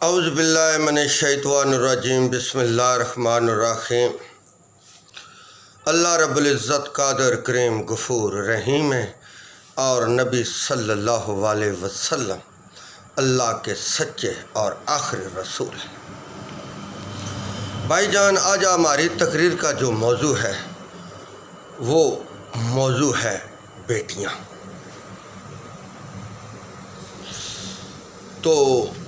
اعوذ باللہ من الشیطان الرجیم بسم اللہ الرحمن الرحیم۔ اللہ رب العزت قادر کریم غفور رحیم ہے اور نبی صلی اللہ علیہ وسلم اللہ کے سچے اور آخری رسول ہیں۔ بھائی جان، آج ہماری تقریر کا جو موضوع ہے وہ موضوع ہے بیٹیاں۔ تو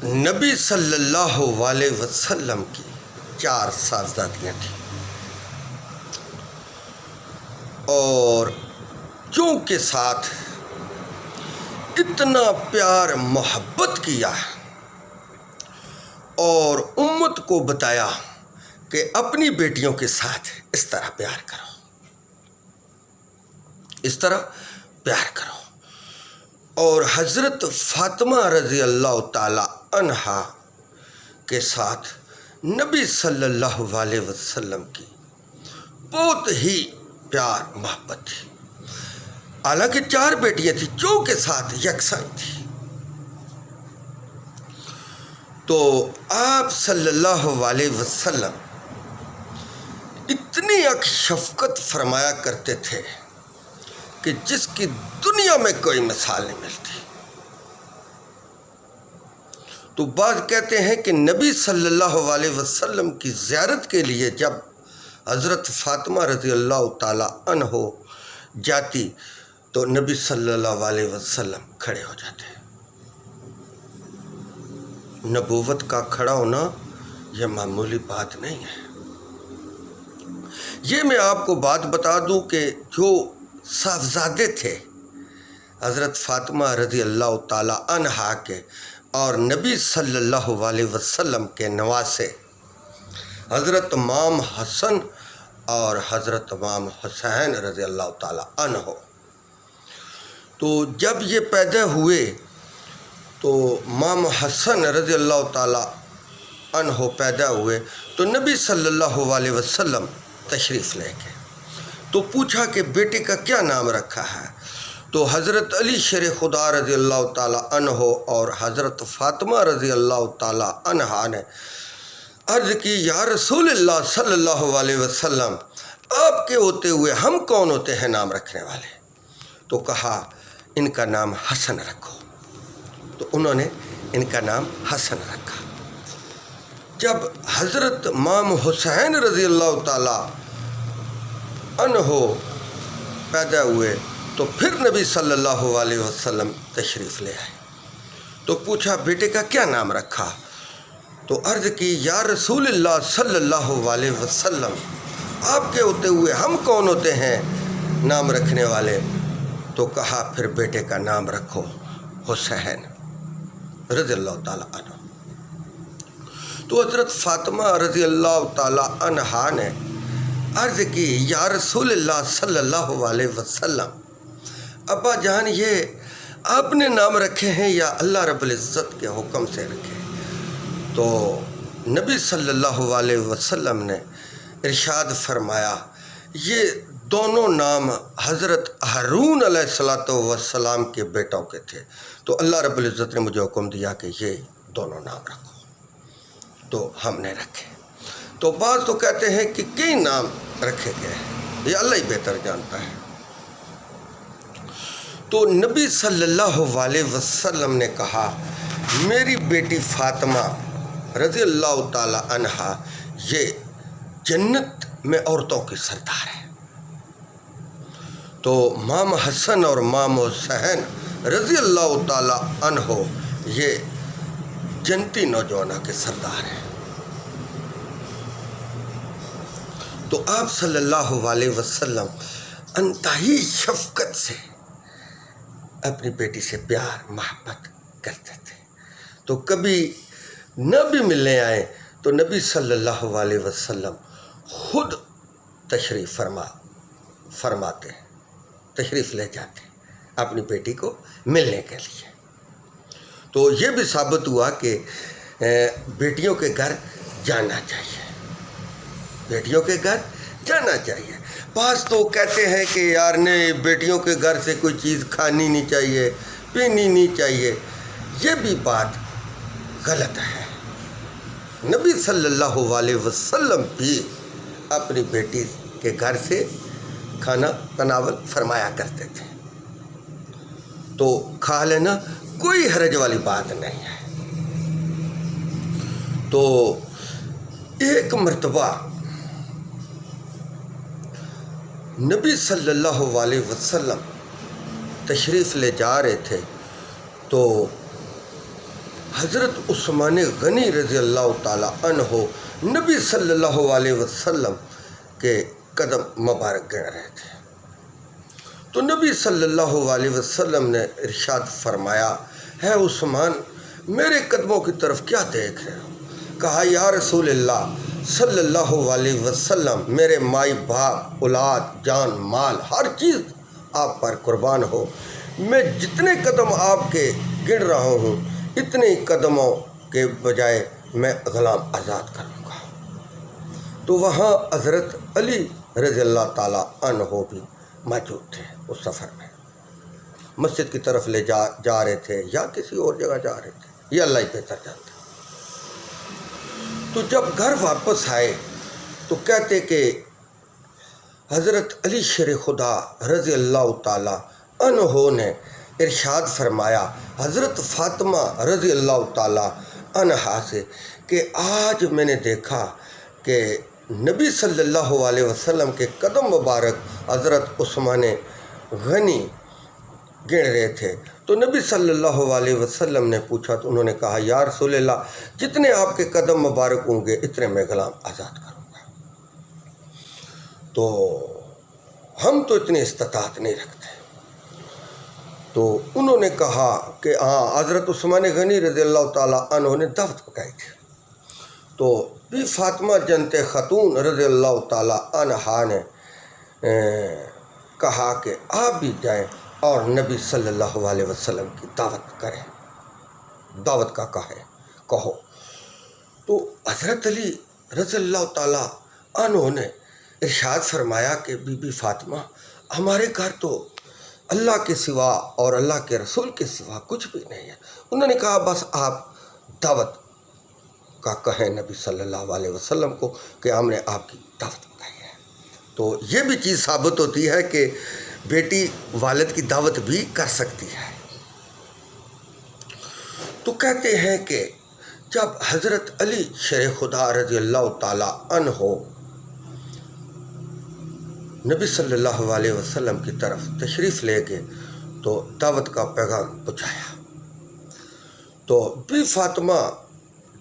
نبی صلی اللہ علیہ وسلم کی 4 صاحبزادیاں تھیں، اور چونکہ ساتھ اتنا پیار محبت کیا اور امت کو بتایا کہ اپنی بیٹیوں کے ساتھ اس طرح پیار کرو، اس طرح پیار کرو۔ اور حضرت فاطمہ رضی اللہ تعالی عنہا کے ساتھ نبی صلی اللہ علیہ وسلم کی بہت ہی پیار محبت تھی۔ حالانکہ 4 بیٹیاں تھیں جو کے ساتھ یکساں تھی۔ تو آپ صلی اللہ علیہ وسلم اتنی ایک شفقت فرمایا کرتے تھے کہ جس کی دنیا میں کوئی مثال نہیں ملتی۔ تو بعض کہتے ہیں کہ نبی صلی اللہ علیہ وسلم کی زیارت کے لیے جب حضرت فاطمہ رضی اللہ تعالی عنہ جاتی تو نبی صلی اللہ علیہ وسلم کھڑے ہو جاتے۔ نبوت کا کھڑا ہونا یہ معمولی بات نہیں ہے۔ یہ میں آپ کو بات بتا دوں کہ جو صاحبزادے تھے حضرت فاطمہ رضی اللہ تعالی عنہا کے اور نبی صلی اللہ علیہ وسلم کے نواسے حضرت امام حسن اور حضرت امام حسین رضی اللہ تعالی عنہ، تو جب یہ پیدا ہوئے تو امام حسن رضی اللہ تعالی عنہ پیدا ہوئے تو نبی صلی اللہ علیہ وسلم تشریف لے گئے۔ تو پوچھا کہ بیٹے کا کیا نام رکھا ہے؟ تو حضرت علی شیر خدا رضی اللہ تعالی عنہ اور حضرت فاطمہ رضی اللہ تعالی عنہا نے عرض کی، یا رسول اللہ صلی اللہ علیہ وسلم، آپ کے ہوتے ہوئے ہم کون ہوتے ہیں نام رکھنے والے؟ تو کہا ان کا نام حسن رکھو۔ تو انہوں نے ان کا نام حسن رکھا۔ جب حضرت امام حسین رضی اللہ تعالی عنہ پیدا ہوئے تو پھر نبی صلی اللہ علیہ وسلم تشریف لے آئے۔ تو پوچھا بیٹے کا کیا نام رکھا؟ تو عرض کی، یا رسول اللہ صلی اللہ علیہ وسلم، آپ کے ہوتے ہوئے ہم کون ہوتے ہیں نام رکھنے والے؟ تو کہا پھر بیٹے کا نام رکھو حسین رضی اللہ تعالی عنہ۔ تو حضرت فاطمہ رضی اللہ تعالی عنہا نے عرض کی، یا رسول اللہ صلی اللہ علیہ وسلم، ابا جان یہ آپ نے نام رکھے ہیں یا اللہ رب العزت کے حکم سے رکھے؟ تو نبی صلی اللہ علیہ وسلم نے ارشاد فرمایا، یہ دونوں نام حضرت ہارون علیہ السلام کے بیٹوں کے تھے، تو اللہ رب العزت نے مجھے حکم دیا کہ یہ دونوں نام رکھو، تو ہم نے رکھے۔ تو بعض تو کہتے ہیں کہ کئی نام رکھے گئے ہیں، یہ اللہ ہی بہتر جانتا ہے۔ تو نبی صلی اللہ علیہ وسلم نے کہا، میری بیٹی فاطمہ رضی اللہ تعالی عنہا یہ جنت میں عورتوں کی سردار ہے۔ تو امام حسن اور امام حسین رضی اللہ تعالی عنہ یہ جنتی نوجوانوں کے سردار ہیں۔ تو آپ صلی اللہ علیہ وسلم انتہائی شفقت سے اپنی بیٹی سے پیار محبت کرتے تھے۔ تو کبھی نہ بھی ملنے آئے تو نبی صلی اللہ علیہ وسلم خود تشریف فرماتے، تشریف لے جاتے اپنی بیٹی کو ملنے کے لیے۔ تو یہ بھی ثابت ہوا کہ بیٹیوں کے گھر جانا چاہیے، بیٹیوں کے گھر جانا چاہیے۔ بعض تو کہتے ہیں کہ یار نہیں، بیٹیوں کے گھر سے کوئی چیز کھانی نہیں چاہیے، پینی نہیں چاہیے۔ یہ بھی بات غلط ہے۔ نبی صلی اللہ علیہ وسلم بھی اپنی بیٹی کے گھر سے کھانا تناول فرمایا کرتے تھے، تو کھا لینا کوئی حرج والی بات نہیں ہے۔ تو ایک مرتبہ نبی صلی اللہ علیہ وسلم تشریف لے جا رہے تھے، تو حضرت عثمان غنی رضی اللہ تعالی عنہ نبی صلی اللہ علیہ وسلم کے قدم مبارک گن رہے تھے، تو نبی صلی اللہ علیہ وسلم نے ارشاد فرمایا، ہے عثمان میرے قدموں کی طرف کیا دیکھ رہے ہو؟ کہا یا رسول اللہ صلی اللہ علیہ وسلم میرے مائی باپ اولاد جان مال ہر چیز آپ پر قربان ہو، میں جتنے قدم آپ کے گن رہا ہوں اتنے ہی قدموں کے بجائے میں غلام آزاد کروں گا۔ تو وہاں حضرت علی رضی اللہ تعالیٰ عنہ بھی موجود تھے، اس سفر میں مسجد کی طرف لے جا رہے تھے یا کسی اور جگہ جا رہے تھے، یہ اللہ ہی بہتر جانتا۔ تو جب گھر واپس آئے تو کہتے کہ حضرت علی شیر خدا رضی اللہ تعالیٰ عنہ نے ارشاد فرمایا حضرت فاطمہ رضی اللہ تعالیٰ عنہا سے کہ آج میں نے دیکھا کہ نبی صلی اللہ علیہ وسلم کے قدم مبارک حضرت عثمان غنی گن رہے تھے، تو نبی صلی اللہ علیہ وسلم نے پوچھا تو انہوں نے کہا یا رسول اللہ جتنے آپ کے قدم مبارک ہوں گے اتنے میں غلام آزاد کروں گا۔ تو ہم تو اتنی استطاعت نہیں رکھتے، تو انہوں نے کہا کہ ہاں حضرت عثمان غنی رضی اللہ تعالیٰ عنہ نے دعوت پکائی تھی، تو بی فاطمہ جنت خاتون رضی اللہ تعالیٰ عنہا نے کہا کہ آپ بھی جائیں اور نبی صلی اللہ علیہ وسلم کی دعوت کریں، دعوت کا کہو۔ تو حضرت علی رضی اللہ تعالیٰ عنہ نے ارشاد فرمایا کہ بی بی فاطمہ ہمارے گھر تو اللہ کے سوا اور اللہ کے رسول کے سوا کچھ بھی نہیں ہے۔ انہوں نے کہا بس آپ دعوت کا کہیں نبی صلی اللہ علیہ وسلم کو کہ ہم نے آپ کی دعوت بتائی ہے۔ تو یہ بھی چیز ثابت ہوتی ہے کہ بیٹی والد کی دعوت بھی کر سکتی ہے۔ تو کہتے ہیں کہ جب حضرت علی شیر خدا رضی اللہ تعالی عنہ نبی صلی اللہ علیہ وسلم کی طرف تشریف لے گئے تو دعوت کا پیغام پہنچایا، تو بی فاطمہ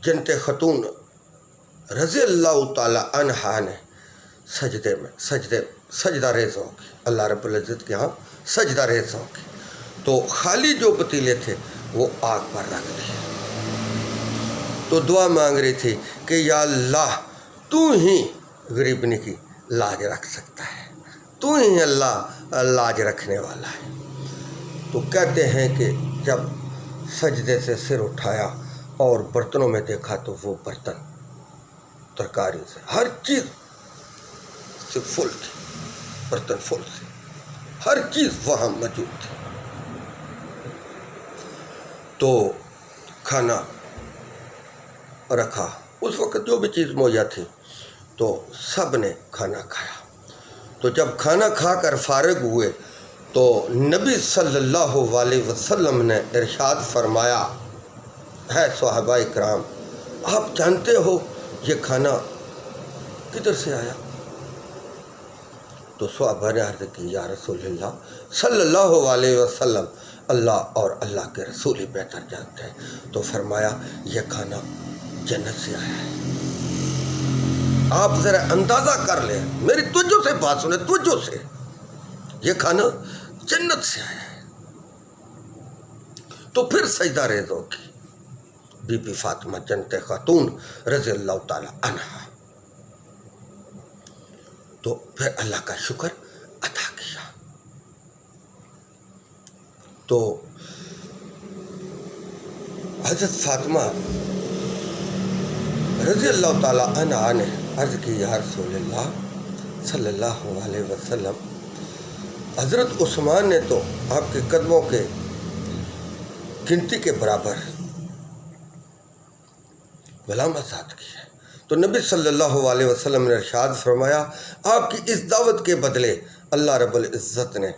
جنت خاتون رضی اللہ تعالی عنہا نے سجدہ ریز ہو گئی، اللہ رب العزت کے ہاں سجدہ ریز ہو گئی، تو خالی جو پتیلے تھے وہ آگ پر رکھ دیے، تو دعا مانگ رہی تھی کہ یا اللہ تو ہی غریبنی کی لاج رکھ سکتا ہے، تو ہی اللہ لاج رکھنے والا ہے۔ تو کہتے ہیں کہ جب سجدے سے سر اٹھایا اور برتنوں میں دیکھا تو وہ برتن ترکاری سے ہر چیز سے فل تھی، برتن فل تھے، ہر چیز وہاں موجود تھی۔ تو کھانا رکھا، اس وقت جو بھی چیز مہیا تھی تو سب نے کھانا کھایا۔ تو جب کھانا کھا کر فارغ ہوئے تو نبی صلی اللہ علیہ وسلم نے ارشاد فرمایا، ہے صحابہ کرام آپ جانتے ہو یہ کھانا کدھر سے آیا؟ تو صحابہ نے عرض کی یا رسول اللہ صلی اللہ علیہ وسلم اللہ اور اللہ کے رسول ہی بہتر جانتے ہیں۔ تو فرمایا یہ کھانا جنت سے آیا ہے، آپ ذرا اندازہ کر لیں، میری توجہ سے بات سنیں، توجہ سے، یہ کھانا جنت سے آیا ہے۔ تو پھر سجدہ ریز ہوگی بی بی فاطمہ جنت خاتون رضی اللہ تعالی عنہا، تو پھر اللہ کا شکر ادا کیا۔ تو حضرت فاطمہ رضی اللہ تعالی عنہا نے عرض کی یا رسول اللہ صلی اللہ علیہ وسلم حضرت عثمان نے تو آپ کے قدموں کے گنتی کے برابر غلام آزاد کی ہے۔ تو نبی صلی اللہ علیہ وسلم نے ارشاد فرمایا آپ کی اس دعوت کے بدلے اللہ رب العزت نے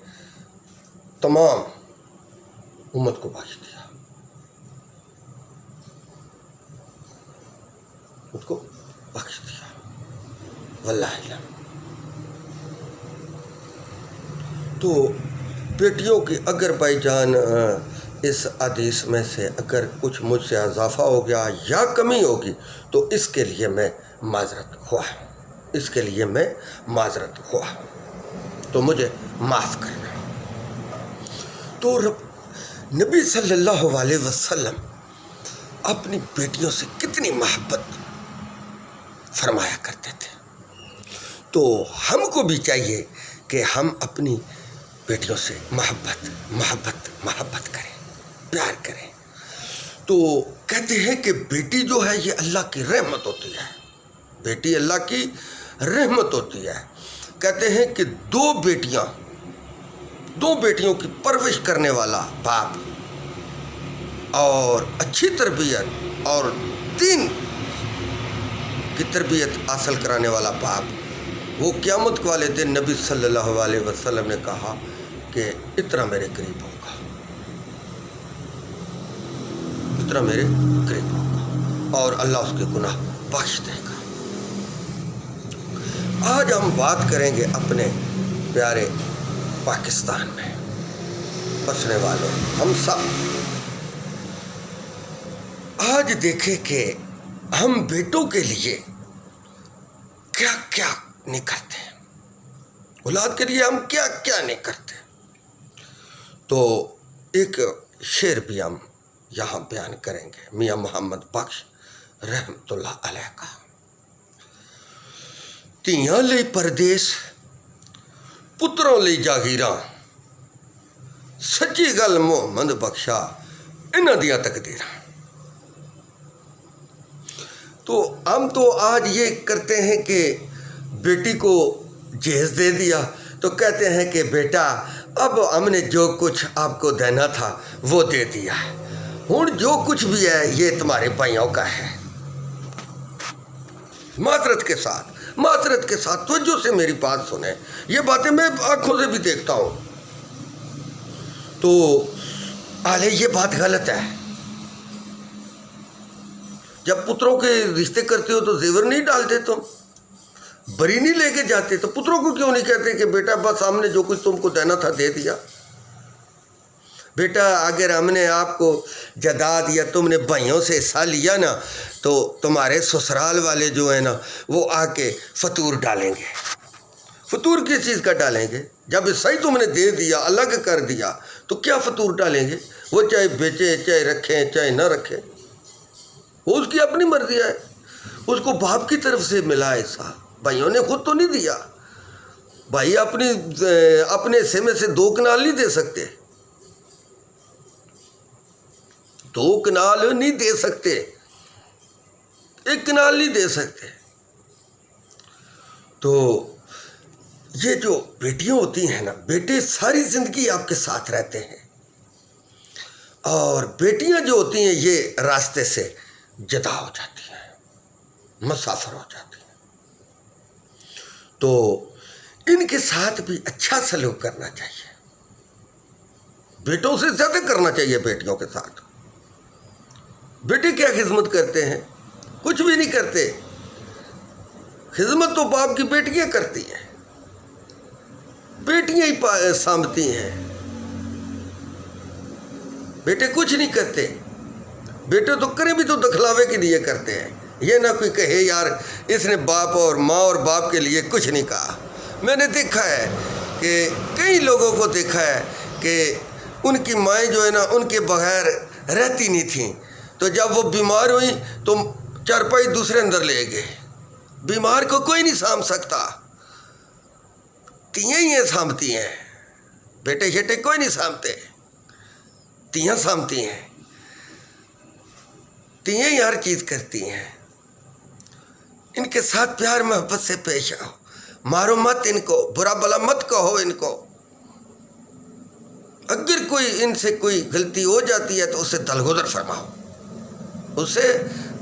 تمام امت کو بخش دیا، اس کو بخش دیا، واللہ علم۔ تو بیٹیوں کی اگر بھائی جان اس حدیث میں سے اگر کچھ مجھ سے اضافہ ہو گیا یا کمی ہوگی تو اس کے لیے میں معذرت خواہ، تو مجھے معاف کرنا۔ تو نبی صلی اللہ علیہ وسلم اپنی بیٹیوں سے کتنی محبت فرمایا کرتے تھے، تو ہم کو بھی چاہیے کہ ہم اپنی بیٹیوں سے محبت کریں، پیار کریں۔ تو کہتے ہیں کہ بیٹی جو ہے یہ اللہ کی رحمت ہوتی ہے، بیٹی اللہ کی رحمت ہوتی ہے۔ کہتے ہیں کہ دو بیٹیوں کی پرورش کرنے والا باپ اور اچھی تربیت اور دین کی تربیت حاصل کرانے والا باپ، وہ قیامت والے دن نبی صلی اللہ علیہ وسلم نے کہا کہ اتنا میرے قریب ہوگا، اور اللہ اس کے گناہ بخش دے گا۔ آج ہم بات کریں گے اپنے پیارے پاکستان میں بسنے والوں ہم سب۔ آج دیکھیں کہ ہم بیٹوں کے لیے کیا کیا نہیں کرتے ہیں، اولاد کے لیے ہم کیا کیا نہیں کرتے۔ تو ایک شعر بھی ہم یہاں بیان کریں گے میاں محمد بخش رحمت اللہ علیہ کا۔ تیاں لئی پردیس پتروں لئی جاگیراں، سچی گل محمد بخشا انہاں دیاں تقدیراں۔ تو ہم تو آج یہ کرتے ہیں کہ بیٹی کو جہیز دے دیا تو کہتے ہیں کہ بیٹا اب ہم نے جو کچھ آپ کو دینا تھا وہ دے دیا ہے، ہوں جو کچھ بھی ہے یہ تمہارے بھائیوں کا ہے۔ معذرت کے ساتھ توجہ سے میری بات سنیں، یہ باتیں میں آنکھوں سے بھی دیکھتا ہوں۔ تو آلے یہ بات غلط ہے۔ جب پتروں کے رشتے کرتے ہو تو زیور نہیں ڈالتے، تم بری نہیں لے کے جاتے، تو پتروں کو کیوں نہیں کہتے کہ بیٹا بس ہم نے جو کچھ تم کو دینا تھا دے دیا؟ بیٹا اگر ہم نے آپ کو جداد یا تم نے بھائیوں سے حصہ لیا نا تو تمہارے سسرال والے جو ہیں نا وہ آ کے فطور ڈالیں گے۔ فطور کس چیز کا ڈالیں گے؟ جب حصہ ہی تم نے دے دیا، الگ کر دیا، تو کیا فطور ڈالیں گے؟ وہ چاہے بیچے، چاہے رکھیں، چاہے نہ رکھیں، وہ اس کی اپنی مرضی ہے۔ اس کو باپ کی طرف سے ملا حصہ، بھائیوں نے خود تو نہیں دیا۔ بھائی اپنے حصے میں سے 2 کنال نہیں دے سکتے، 2 کنال نہیں دے سکتے، 1 کنال نہیں دے سکتے۔ تو یہ جو بیٹیاں ہوتی ہیں نا، بیٹے ساری زندگی آپ کے ساتھ رہتے ہیں، اور بیٹیاں جو ہوتی ہیں یہ راستے سے جدا ہو جاتی ہیں، مسافر ہو جاتی ہیں۔ تو ان کے ساتھ بھی اچھا سلوک کرنا چاہیے، بیٹوں سے زیادہ کرنا چاہیے بیٹیوں کے ساتھ۔ بیٹے کیا خدمت کرتے ہیں؟ کچھ بھی نہیں کرتے، خدمت تو باپ کی بیٹیاں کرتی ہیں، بیٹیاں ہی سامتی ہیں، بیٹے کچھ نہیں کرتے۔ بیٹے تو کریں بھی تو دکھلاوے کے لیے کرتے ہیں، یہ نہ کوئی کہے یار اس نے باپ اور ماں اور باپ کے لیے کچھ نہیں کہا۔ میں نے دیکھا ہے کہ کئی لوگوں کو دیکھا ہے کہ ان کی مائیں جو ہے نا ان کے بغیر رہتی نہیں تھیں، تو جب وہ بیمار ہوئی تو چارپائی دوسرے اندر لے گئے۔ بیمار کو کوئی نہیں سانبھ سکتا، تیاں ہی ہیں سانبھتی ہیں، بیٹے شیٹے کوئی نہیں سانبھتے، تیاں سانبھتی ہیں، تیاں ہی ہر چیز کرتی ہیں۔ ان کے ساتھ پیار محبت سے پیش آؤ، مارو مت ان کو، برا بلا مت کہو ان کو۔ اگر کوئی ان سے کوئی غلطی ہو جاتی ہے تو اسے درگزر فرماؤ، اسے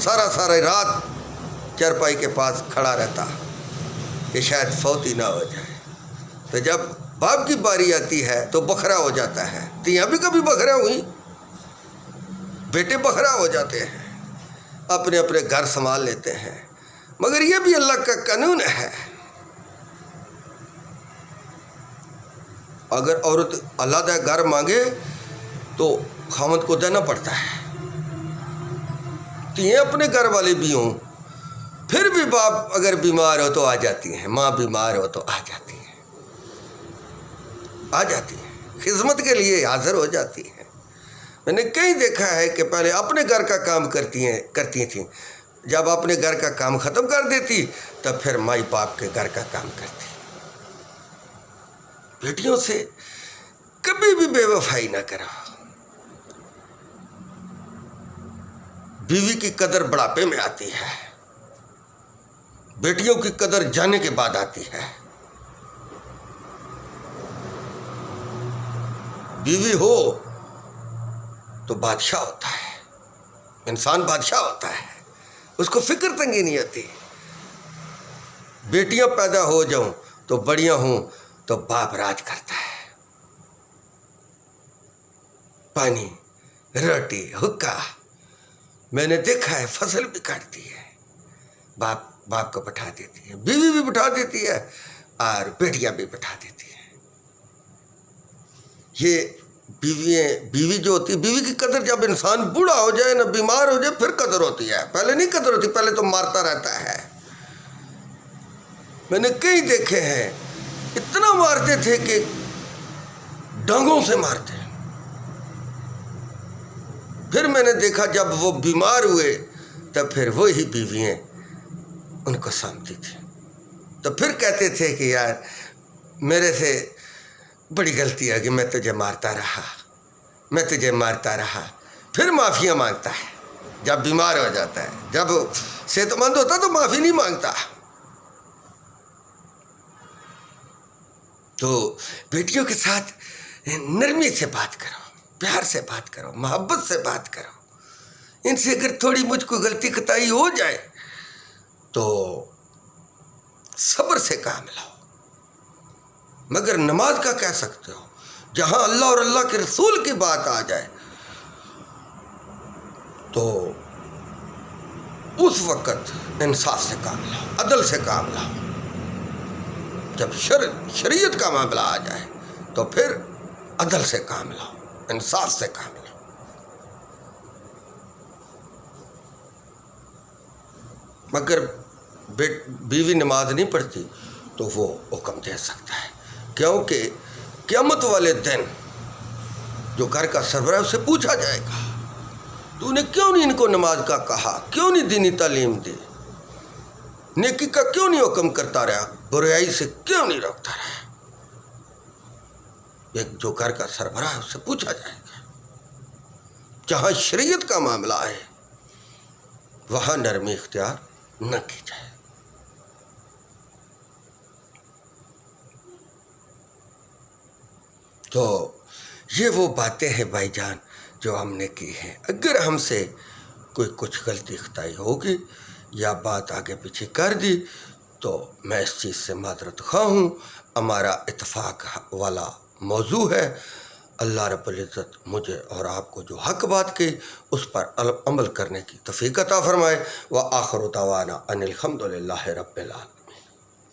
سارا رات چارپائی کے پاس کھڑا رہتا کہ شاید فوت ہی نہ ہو جائے. تو جب باپ کی باری آتی ہے تو بکھرا ہو جاتا ہے. تیاں بھی کبھی بکھرا ہوئی، بیٹے بکھرا ہو جاتے ہیں، اپنے اپنے گھر سنبھال لیتے ہیں. مگر یہ بھی اللہ کا قانون ہے، اگر عورت علیحدہ گھر مانگے تو خاوند کو دینا پڑتا ہے. تیاں اپنے گھر والے بھی ہوں، پھر بھی باپ اگر بیمار ہو تو آ جاتی ہیں، ماں بیمار ہو تو آ جاتی ہیں، خدمت کے لیے حاضر ہو جاتی ہیں. میں نے کہیں دیکھا ہے کہ پہلے اپنے گھر کا کام کرتی تھیں، جب اپنے گھر کا کام ختم کر دیتی تب پھر مائی باپ کے گھر کا کام کرتی. بیٹیوں سے کبھی بھی بے وفائی نہ کرو. بیوی کی قدر بڑھاپے میں آتی ہے، بیٹیوں کی قدر جانے کے بعد آتی ہے. بیوی ہو تو بادشاہ ہوتا ہے، انسان بادشاہ ہوتا ہے، اس کو فکر تنگی نہیں آتی. بیٹیاں پیدا ہو جاؤں تو بڑیاں ہوں تو باپ راج کرتا ہے. پانی، روٹی، حکا، میں نے دیکھا ہے، فصل بھی کاٹتی ہے، باپ کو بٹھا دیتی ہے، بیوی بھی بٹھا دیتی ہے اور بیٹیاں بھی بٹھا دیتی ہیں. یہ بیوی جو ہوتی ہے، بیوی کی قدر جب انسان بوڑھا ہو جائے نہ بیمار ہو جائے پھر قدر ہوتی ہے، پہلے نہیں قدر ہوتی، پہلے تو مارتا رہتا ہے. میں نے کئی دیکھے ہیں اتنا مارتے تھے کہ ڈانگوں سے مارتے. پھر میں نے دیکھا جب وہ بیمار ہوئے تب پھر وہی بیویاں ان کو سامتی تھی. تو پھر کہتے تھے کہ یار میرے سے بڑی غلطی ہے کہ میں تجھے مارتا رہا. پھر معافیاں مانگتا ہے جب بیمار ہو جاتا ہے. جب صحت مند ہوتا تو معافی نہیں مانگتا. تو بیٹیوں کے ساتھ نرمی سے بات کرو، پیار سے بات کرو، محبت سے بات کرو. ان سے اگر تھوڑی مجھ کو غلطی خطائی ہو جائے تو صبر سے کام لاؤ. مگر نماز کا کہہ سکتے ہو، جہاں اللہ اور اللہ کے رسول کی بات آ جائے تو اس وقت انصاف سے کام لاؤ، عدل سے کام لاؤ. جب شریعت کا معاملہ آ جائے تو پھر عدل سے کام لاؤ، انصاف سے کام لاؤ. مگر بیوی نماز نہیں پڑھتی تو وہ حکم دے سکتا ہے، کیونکہ قیامت والے دن جو گھر کا سربراہ ہے اس سے پوچھا جائے گا تو نے کیوں نہیں ان کو نماز کا کہا، کیوں نہیں دینی تعلیم دی، نیکی کا کیوں نہیں حکم کرتا رہا، برائی سے کیوں نہیں روکتا رہا. ایک جو گھر کا سربراہ ہے اس سے پوچھا جائے گا. جہاں شریعت کا معاملہ ہے وہاں نرمی اختیار نہ کی جائے. تو یہ وہ باتیں ہیں بھائی جان جو ہم نے کی ہیں. اگر ہم سے کوئی کچھ غلطی خطائی ہوگی یا بات آگے پیچھے کر دی تو میں اس چیز سے معذرت خواہ ہوں. ہمارا اتفاق والا موضوع ہے. اللہ رب العزت مجھے اور آپ کو جو حق بات کی اس پر عمل کرنے کی توفیق عطا فرمائے. وآخر دعوانا ان الحمد للہ رب العالمین.